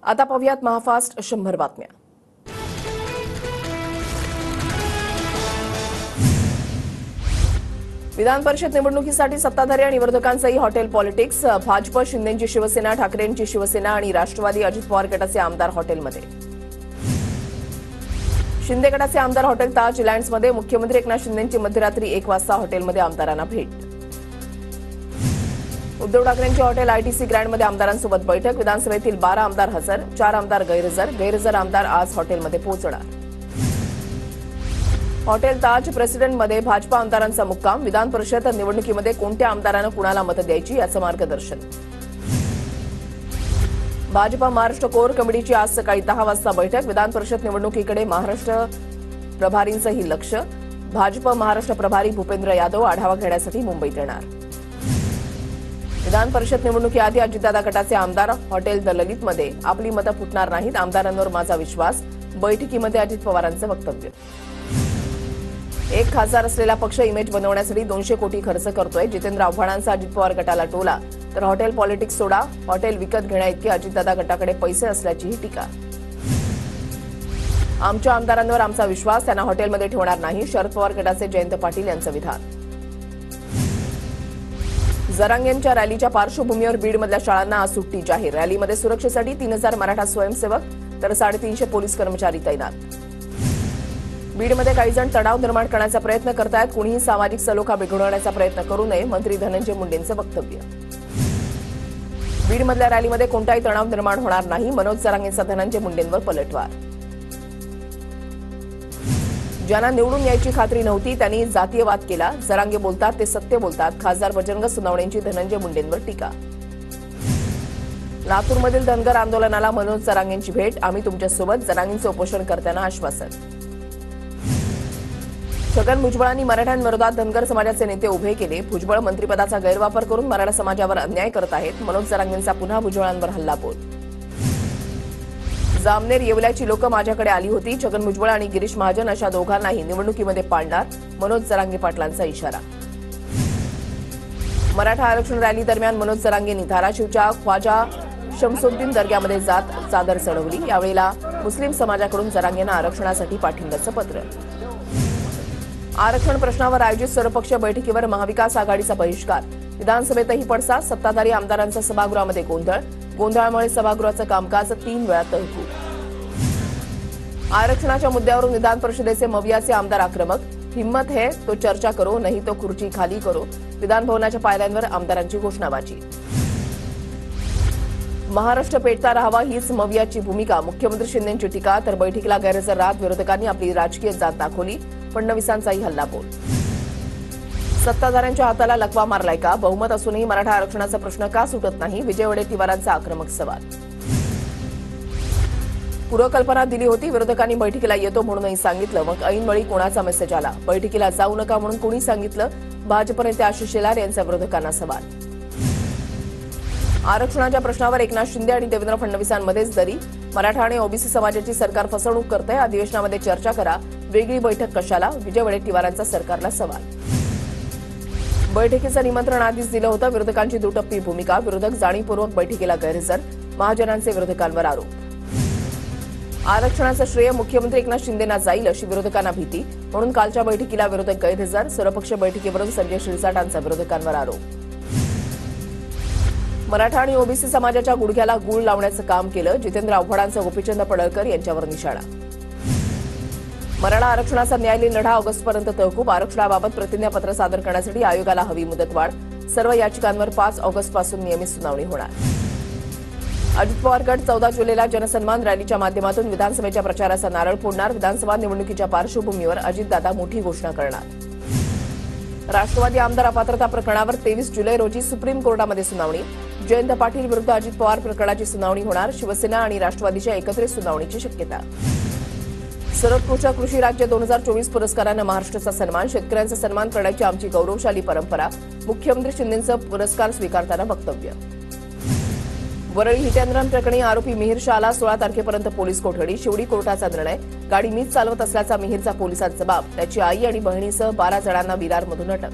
आता पाहूयात महाफास्ट 100 बातम्या। विधान परिषद निवडणुकीसाठी सत्ताधारी आणि विरोधकांचंही हॉटेल पॉलिटिक्स। भाजप, शिंदेंची शिवसेना, ठाकरेंची शिवसेना आणि राष्ट्रवादी अजित पवार गटाचे आमदार हॉटेलमध्ये। शिंदे गटाचे आमदार हॉटेल ताज लँड्समध्ये। मुख्यमंत्री एकनाथ शिंदेंची मध्यरात्री 1 वाजता हॉटेलमध्ये आमदारांना भेट। उद्धव ठाकरेंची हॉटेल आयटीसी ग्रँडमध्ये आमदारांसोबत बैठक। विधानसभेतील 12 आमदार हजर, 4 आमदार गैरहजर आमदार आज हॉटेलमध्ये पोहोचणार। हॉटेल ताज प्रेसिडेंटमध्ये भाजपा आमदारांचा मुक्काम। विधान परिषद निवडणुकीमध्ये कोणत्या आमदारांना कुणाला मतं द्यायची याचं मार्गदर्शन। भाजपा महाराष्ट्र कोर कमिटीची आज सकाळी 10 वाजता बैठक। विधान परिषद निवडणुकीकडे महाराष्ट्र प्रभारींचंही लक्ष। भाजप महाराष्ट्र प्रभारी भूपेंद्र यादव आढावा घेण्यासाठी मुंबईत येणार। विधान परिषद निवडणुकीआधी अजितदादा गटाचे आमदार हॉटेल द ललितमध्ये। आपली मतं फुटणार नाहीत, आमदारांवर माझा विश्वास। बैठकीमध्ये अजित पवारांचं वक्तव्य। एक खासदार असलेला पक्ष इमेज बनवण्यासाठी 200 कोटी खर्च करतोय। जितेंद्र आव्हाडांचा अजित पवार गटाला टोला। तर हॉटेल पॉलिटिक्स सोडा, हॉटेल विकत घेण्याइतके अजितदादा गटाकडे पैसे असल्याचीही टीका। आमच्या आमदारांवर आमचा विश्वास, त्यांना हॉटेलमध्ये ठेवणार नाही, शरद पवार गटाचे जयंत पाटील यांचं विधान। जरांगेंच्या रॅलीच्या पार्श्वभूमीवर बीडमधल्या शाळांना आज सुट्टी जाहीर। रॅलीमध्ये सुरक्षेसाठी 3000 मराठा स्वयंसेवक तर 350 पोलीस कर्मचारी तैनात। बीडमध्ये काही जण तणाव निर्माण करण्याचा प्रयत्न करतायत, कुणीही सामाजिक सलोखा बिघडवण्याचा प्रयत्न करू नये, मंत्री धनंजय मुंडेंचं वक्तव्य। बीडमधल्या रॅलीमध्ये कोणताही तणाव निर्माण होणार नाही, मनोज जरांगेंचा धनंजय मुंडेंवर पलटवार। ज्यांना निवडून यायची खात्री नव्हती त्यांनी जातीयवाद केला, जरांगे बोलतात ते सत्य बोलतात, खासदार बजरंग सोनवणेंची धनंजय मुंडेंवर टीका। लातूरमधील धनगर आंदोलनाला मनोज जरांगेंची भेट, आम्ही तुमच्यासोबत, जरांगेंचं उपोषण करताना आश्वासन। छगन भुजबळांनी मराठ्यांविरोधात धनगर समाजाचे नेते उभे केले, भुजबळ मंत्रिपदाचा गैरवापर करून मराठा समाजावर अन्याय करत आहेत, मनोज जरांगेंचा पुन्हा भुजबळांवर हल्लाबोल। जामनेर येवल्याची लोकं माझ्याकडे आली होती, छगन भुजबळ आणि गिरीश महाजन अशा दोघांनाही निवडणुकीमध्ये पाडणार, मनोज जरांगे पाटलांचा इशारा। मराठा आरक्षण रॅली दरम्यान मनोज जरांगेंनी धाराशिवच्या ख्वाजा शमसुद्दीन दर्ग्यामध्ये जात चादर चढवली। यावेळेला मुस्लिम समाजाकडून जरांगेंना आरक्षणासाठी पाठिंब्याचं पत्र। आरक्षण प्रश्नावर आयोजित सर्वपक्षीय बैठकीवर महाविकास आघाडीचा बहिष्कार। विधानसभेतही पडसाद, सत्ताधारी आमदारांचा सभागृहामध्ये गोंधळ, गोंधळामुळे सभागृहाचं कामकाज 3 वेळा तहकूब। आरक्षणाच्या मुद्द्यावरून विधान परिषदेचे मवियाचे आमदार आक्रमक, हिम्मत है तो चर्चा करो नहीं तो खुर्ची खाली करो, विधान भवनाच्या पायऱ्यांवर आमदारांची घोषणाबाजी। महाराष्ट्र पेटता राहावा हीच मवियाची भूमिका, मुख्यमंत्री शिंदेंची टीका। तर बैठकीला गैरहजर राहत विरोधकांनी आपली राजकीय जात दाखवली, फडणवीसांचाही हल्लाबोल। सत्ताधाऱ्यांच्या हाताला लकवा मारलाय का, बहुमत असूनही मराठा आरक्षणाचा प्रश्न का सुटत नाही, विजय वडेट्टीवारांचा आक्रमक सवाल। पूर्वकल्पना दिली होती, विरोधकांनी बैठकीला येतो म्हणूनही सांगितलं, मग ऐनवेळी कोणाचा मेसेज आला, बैठकीला जाऊ नका म्हणून कोणी सांगितलं, भाजप नेते आशिष शेलार यांचा विरोधकांना सवाल। आरक्षणाच्या प्रश्नावर एकनाथ शिंदे आणि देवेंद्र फडणवीसांमध्येच दरी, मराठा आणि ओबीसी समाजाची सरकार फसवणूक करतंय, अधिवेशनामध्ये चर्चा करा, वेगळी बैठक कशाला, विजय वडेट्टीवारांचा सरकारला सवाल। बैठकीचं निमंत्रण आधीच दिलं होतं, विरोधकांची दुटप्पी भूमिका, विरोधक जाणीवपूर्वक बैठकीला गैरहजर, महाजनांचे विरोधकांवर आरोप। आरक्षणाचं श्रेय मुख्यमंत्री एकनाथ शिंदेंना जाईल अशी विरोधकांना भीती, म्हणून कालच्या बैठकीला विरोधक गैरहजर, सर्वपक्षीय बैठकीवरून संजय शिरसाटांचा विरोधकांवर आरोप। मराठा आणि ओबीसी समाजाच्या गुडघ्याला गूळ लावण्याचं काम केलं, जितेंद्र आव्हाडांचा गोपीचंद पडळकर यांच्यावर निशाणा। मराठा आरक्षणाचा न्यायालयीन लढा ऑगस्टपर्यंत तहकूब, आरक्षणाबाबत प्रतिज्ञापत्र सादर करण्यासाठी आयोगाला हवी मुदतवाढ, सर्व याचिकांवर 5 ऑगस्टपासून नियमित सुनावणी होणार। अजित पवार गट 14 जुलैला जनसन्मान रॅलीच्या माध्यमातून विधानसभेच्या प्रचाराचा नारळ फोडणार, विधानसभा निवडणुकीच्या पार्श्वभूमीवर अजितदादा मोठी घोषणा करणार। राष्ट्रवादी आमदार अपात्रता प्रकरणावर 23 जुलै रोजी सुप्रीम कोर्टामध्ये सुनावणी, जयंत पाटील विरुद्ध अजित पवार प्रकरणाची सुनावणी होणार, शिवसेना आणि राष्ट्रवादीच्या एकत्रित सुनावणीची शक्यता। सर्वोत्कृष्ट कृषी राज्य 2024 पुरस्कारानं महाराष्ट्राचा सन्मान, शेतकऱ्यांचा सन्मान करण्याची आमची गौरवशाली परंपरा, मुख्यमंत्री शिंदेंचं पुरस्कार स्वीकारताना वक्तव्य। वरळी हिटेंद्रन प्रकरणी आरोपी मिहिर शहाला 16 तारखेपर्यंत पोलीस कोठडी, शिवडी कोर्टाचा निर्णय, गाडी मीच चालवत असल्याचा मिहिरचा पोलिसात जबाब, त्याची आई आणि बहिणीसह 12 जणांना विरारमधून अटक।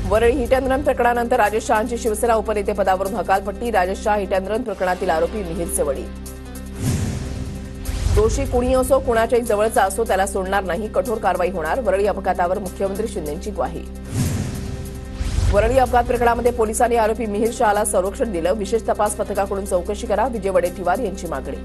वरळी हिट अँड रन प्रकरणानंतर राजेश शहांची शिवसेना उपनेतेपदावरून हकालपट्टी. Rajesh Shah hit and run प्रकरणातील आरोपी मिहीरचे वडील. दोषी कुणी असो, कुणाच्याही जवळचा असो, त्याला सोडणार नाही, कठोर कारवाई होणार. वरळी अपघातावर मुख्यमंत्री शिंदेंची ग्वाही. वरळी अपघात प्रकरणामध्ये पोलिसांनी आरोपी मिहीर शहाला संरक्षण दिलं. विशेष तपास पथकाकडून चौकशी करा, विजय वडेट्टीवार यांची मागणी.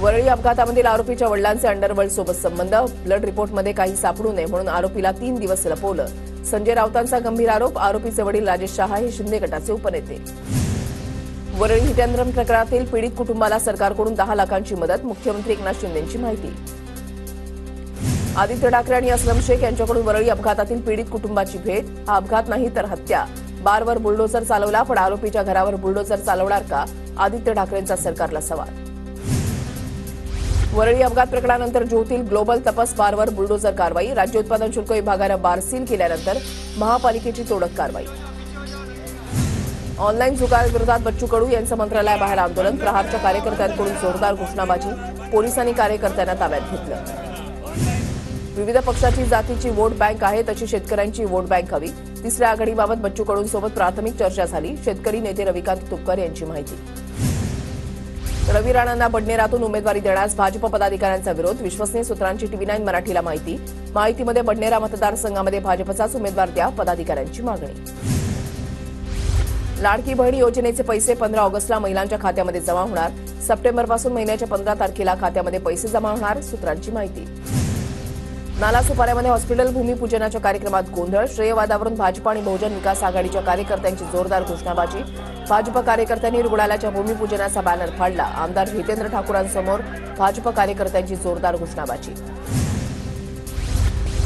वरळी अपघातामधील आरोपीच्या वडिलांचे अंडरवर्ल्ड सोबत संबंध. ब्लड रिपोर्टमध्ये काही सापडू नये म्हणून आरोपीला 3 दिवस लपवलं. संजय राऊतांचा गंभीर आरोप. आरोपीचे वडील राजेश शहा हे शिंदे गटाचे उपनेते. वरळी हिट अँड रन प्रकरणातील पीडित कुटुंबाला सरकारकडून 10 लाखांची मदत. मुख्यमंत्री एकनाथ शिंदेंची माहिती. आदित्य ठाकरे आणि असलम शेख यांच्याकडून वरळी अपघातातील पीडित कुटुंबाची भेट. हा अपघात नाही तर हत्या. बारवर बुलडोझर चालवला, पण आरोपीच्या घरावर बुलडोझर चालवणार का? आदित्य ठाकरेंचा सरकारला सवाल. वरळी अपघात प्रकरणानंतर ज्योतील ग्लोबल तपस बारवर बुलडोझर कारवाई. राज्य उत्पादन शुल्क विभागानं बार सील केल्यानंतर महापालिकेची तोडक कारवाई. ऑनलाईन जुगाराविरोधात बच्चू कडू यांचं मंत्रालयाबाहेर आंदोलन. प्रहारच्या कार्यकर्त्यांकडून जोरदार घोषणाबाजी. पोलिसांनी कार्यकर्त्यांना ताब्यात घेतलं. विविध पक्षाची जातीची वोट बँक आहे, तशी शेतकऱ्यांची वोट बँक हवी. तिसऱ्या आघाडीबाबत बच्चू कडूंसोबत प्राथमिक चर्चा झाली. शेतकरी नेते रविकांत तुपकर यांची माहिती. रवी राणांना बडनेरातून उमेदवारी देण्यास भाजप पदाधिकाऱ्यांचा विरोध. विश्वसनीय सूत्रांची TV9 मराठीला माहिती. माहितीमध्ये बडनेरा मतदारसंघामध्ये भाजपचाच उमेदवार द्या, पदाधिकाऱ्यांची मागणी. लाडकी बहीण योजनेचे पैसे 15 ऑगस्टला महिलांच्या खात्यामध्ये जमा होणार. सप्टेंबरपासून महिन्याच्या 15 तारखेला खात्यामध्ये पैसे जमा होणार, सूत्रांची माहिती. नालासोपाऱ्यामध्ये हॉस्पिटल भूमिपूजनाच्या कार्यक्रमात गोंधळ. श्रेयवादावरून भाजप आणि बहुजन विकास आघाडीच्या कार्यकर्त्यांची जोरदार घोषणाबाजी. भाजप कार्यकर्त्यांनी रुग्णालयाच्या भूमिपूजनाचा बॅनर फाडला. आमदार हितेंद्र ठाकूरांसमोर भाजप कार्यकर्त्यांची जोरदार घोषणाबाजी.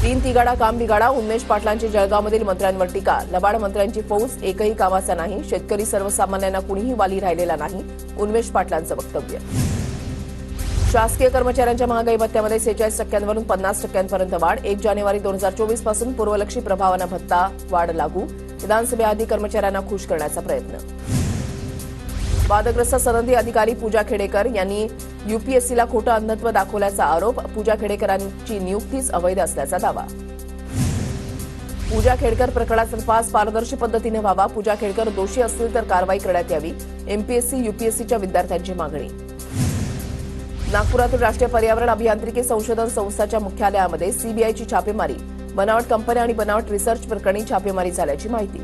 3 तिगाडा काम बिगाडा. उन्मेष पाटलांची जळगावमधील मंत्र्यांवर टीका. लबाड मंत्र्यांची फौज एकही कामाचा नाही. शेतकरी सर्वसामान्यांना कुणीही वाली राहिलेला नाही, उन्मेष पाटलांचं वक्तव्य. शासकीय कर्मचाऱ्यांच्या महागाई भत्त्यामध्ये 46% 50% वाढ. 1 जानेवारी 2024 पासून पूर्वलक्षी प्रभावानं भत्ता वाढ लागू. विधानसभेआधी कर्मचाऱ्यांना खुश करण्याचा प्रयत्न. वादग्रस्त सनदी अधिकारी पूजा खेडेकर यांनी UPSCला खोटं अंधत्व दाखवल्याचा आरोप. पूजा खेडेकरांची नियुक्तीच अवैध असल्याचा दावा. पूजा खेडकर प्रकरणाचा तपास पारदर्शी पद्धतीने व्हावा. पूजा खेडकर दोषी असतील तर कारवाई करण्यात यावी. MPSC UPSCच्या विद्यार्थ्यांची मागणी. नागपुरातील राष्ट्रीय पर्यावरण अभियांत्रिकी संशोधन संस्थाच्या मुख्यालयामध्ये CBIची छापेमारी. बनावट कंपन्या आणि बनावट रिसर्च प्रकरणी छापेमारी झाल्याची माहिती.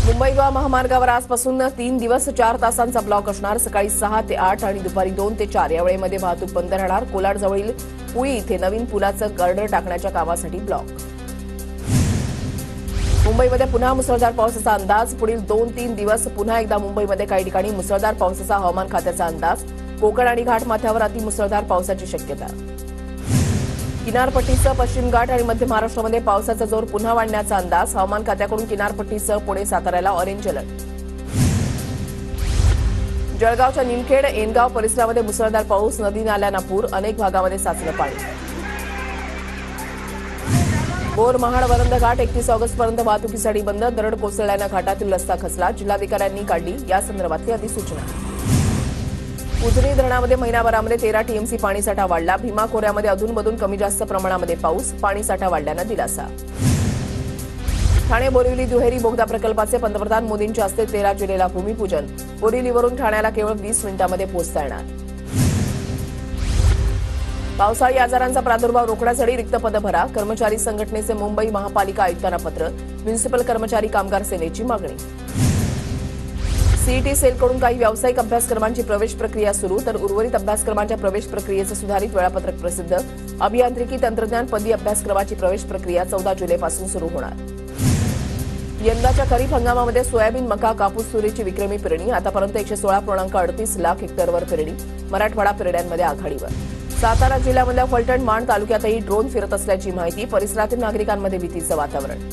मुंबई गोवा महामार्गावर आजपासून 3 दिवस 4 तासांचा ब्लॉक असणार. सकाळी 6 ते 8 आणि दुपारी 2 ते 4 या वेळेमध्ये वाहतूक बंद राहणार. कोलाडजवळील पुळी इथे नवीन पुलाचं गर्डर टाकण्याच्या कामासाठी ब्लॉक. मुंबईमध्ये पुन्हा मुसळधार पावसाचा अंदाज. पुढील 2-3 दिवस पुन्हा एकदा मुंबईमध्ये काही ठिकाणी मुसळधार पावसाचा हवामान खात्याचा अंदाज. कोकण आणि घाटमाथ्यावर अतिमुसळधार पावसाची शक्यता. किनारपट्टीसह पश्चिम घाट आणि मध्य महाराष्ट्रामध्ये पावसाचा जोर पुन्हा वाढण्याचा अंदाज. हवामान खात्याकडून किनारपट्टीसह पुणे साताऱ्याला ऑरेंज अलर्ट. जळगावच्या निमखेड एनगाव परिसरामध्ये मुसळधार पाऊस. नदी नाल्यांना पूर. अनेक भागामध्ये साचलं पाणी. बोर महाड वरंद घाट 31 ऑगस्टपर्यंत वाहतुकीसाठी बंद. दरड कोसळल्यानं घाटातील रस्ता खचला. जिल्हाधिकाऱ्यांनी काढली यासंदर्भातली अधिसूचना. उजनी धरणामध्ये महिनाभरामध्ये 13 TMC पाणीसाठा वाढला. भीमा खोऱ्यामध्ये अधूनमधून कमी जास्त प्रमाणामध्ये पाऊस. पाणीसाठा वाढल्यानं दिलासा. ठाणे बोरिवली दुहेरी बोगदा प्रकल्पाचे पंतप्रधान मोदींच्या हस्ते 13 जुलैला भूमिपूजन. बोरिवलीवरून ठाण्याला केवळ 20 मिनिटांमध्ये पोहोचता येणार. पावसाळी आजारांचा प्रादुर्भाव रोखण्यासाठी रिक्त पदं भरा. कर्मचारी संघटनेचे मुंबई महापालिका आयुक्तांना पत्र. म्युनिसिपल कर्मचारी कामगार सेनेची मागणी. CET सेलकडून काही व्यावसायिक अभ्यासक्रमांची प्रवेश प्रक्रिया सुरू, तर उर्वरित अभ्यासक्रमांच्या प्रवेश प्रक्रियेचं सुधारित वेळापत्रक प्रसिद्ध. अभियांत्रिकी तंत्रज्ञान पदवी अभ्यासक्रमाची प्रवेश प्रक्रिया 14 जुलैपासून सुरू होणार. यंदाच्या खरीप हंगामामध्ये सोयाबीन, मका, कापूस, तुरीची विक्रमी पेरणी. आतापर्यंत 116.38 लाख हेक्टरवर पेरणी. मराठवाडा पेरण्यांमध्ये आघाडीवर. सातारा जिल्ह्यामधल्या फलटण माण तालुक्यातही ड्रोन फिरत असल्याची माहिती. परिसरातील नागरिकांमध्ये भीतीचं वातावरण.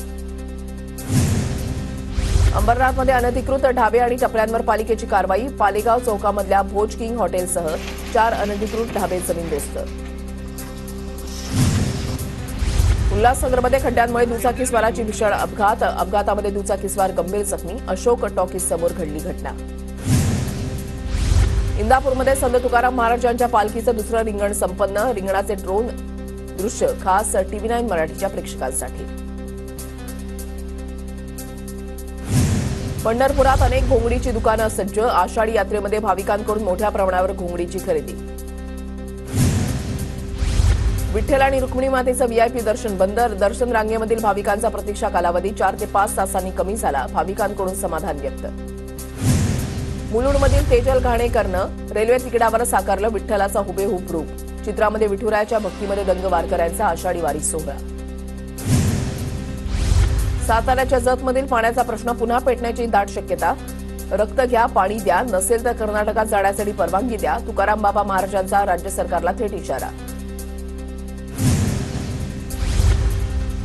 अंबरनाथमध्ये अनधिकृत ढाबे आणि टपऱ्यांवर पालिकेची कारवाई. पालेगाव चौकामधल्या भोज किंग हॉटेलसह 4 अनधिकृत ढाबे जमीनदोस्त. उल्हासनगरमध्ये खड्ड्यांमुळे दुचाकीस्वाराची भीषण अपघात. अपघातामध्ये दुचाकीस्वार गंभीर जखमी. अशोक टॉकीज समोर घडली घटना. इंदापूरमध्ये संत तुकाराम महाराजांच्या पालखीचं दुसरं रिंगण संपन्न. रिंगणाचे ड्रोन दृश्य खास TV9 मराठीच्या प्रेक्षकांसाठी. पंढरपुरात अनेक घोंगडीची दुकानं सज्ज. आषाढी यात्रेमध्ये भाविकांकडून मोठ्या प्रमाणावर घोंगडीची खरेदी. विठ्ठल आणि रुक्मिणी मातेचं VIP दर्शन बंद. दर्शन रांगेमधील भाविकांचा प्रतीक्षा कालावधी 4 ते 5 तासांनी कमी झाला. भाविकांकडून समाधान व्यक्त. मुलुंडमधील तेजल घाणेकरनं रेल्वे तिकिटावर साकारलं विठ्ठलाचा हुबेहूब रूप. चित्रामध्ये विठुरायाच्या भक्तीमध्ये दंग वारकऱ्यांचा आषाढी वारी सोहळा. साताऱ्याच्या जतमधील पाण्याचा प्रश्न पुन्हा पेटण्याची दाट शक्यता. रक्त घ्या, पाणी द्या, नसेल तर कर्नाटकात जाण्यासाठी परवानगी द्या. तुकाराम बाबा महाराजांचा राज्य सरकारला थेट इशारा.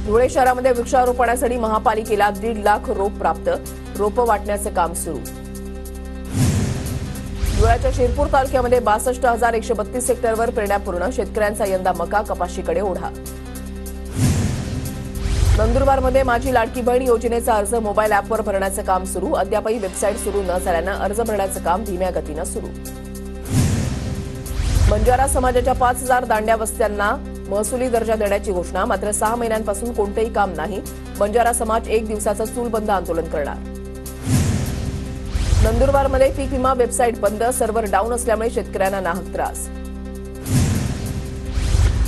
धुळे शहरामध्ये वृक्षारोपणासाठी महापालिकेला 1.5 लाख रोप प्राप्त. रोपं वाटण्याचं काम सुरू. धुळ्याच्या शिरपूर तालुक्यामध्ये 62,132 हेक्टरवर पेरण्या पूर्ण. शेतकऱ्यांचा यंदा मका कपाशीकडे ओढा. नंदुरबारमध्ये माझी लाडकी बहीण योजनेचा अर्ज मोबाईल ॲपवर भरण्याचं काम सुरू. अद्यापही वेबसाईट सुरू न झाल्यानं अर्ज भरण्याचं काम धीम्या गतीनं सुरू. बंजारा समाजाच्या 5,000 दांड्या वस्त्यांना महसुली दर्जा देण्याची घोषणा. मात्र 6 महिन्यांपासून कोणतेही काम नाही. बंजारा समाज 1 दिवसाचं चूल बंद आंदोलन करणार. नंदुरबारमध्ये पीक विमा वेबसाईट बंद. सर्व्हर डाऊन असल्यामुळे शेतकऱ्यांना नाहक त्रास.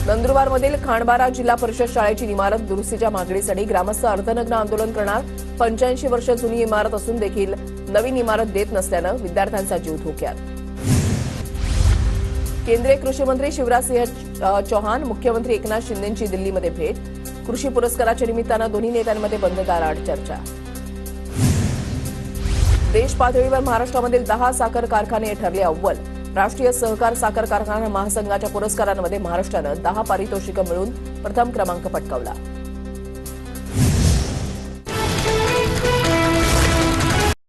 नंदुरबारमधील खांडबारा जिल्हा परिषद शाळेची इमारत दुरुस्तीच्या मागणीसाठी ग्रामस्थ अर्धनग्न आंदोलन करणार. 85 वर्ष जुनी इमारत असून देखील नवीन इमारत देत नसल्यानं विद्यार्थ्यांचा जीव धोक्यात. केंद्रीय कृषी मंत्री शिवराजसिंह चौहान, मुख्यमंत्री एकनाथ शिंदेंची दिल्लीमध्ये भेट. कृषी पुरस्काराच्या निमित्तानं दोन्ही नेत्यांमध्ये बंद दाराआड चर्चा. देश पातळीवर महाराष्ट्रामधील 10 साखर कारखाने ठरले अव्वल. राष्ट्रीय सहकार साखर कारखाना महासंघाच्या पुरस्कारांमध्ये महाराष्ट्रानं 10 पारितोषिकं मिळून प्रथम क्रमांक पटकावला.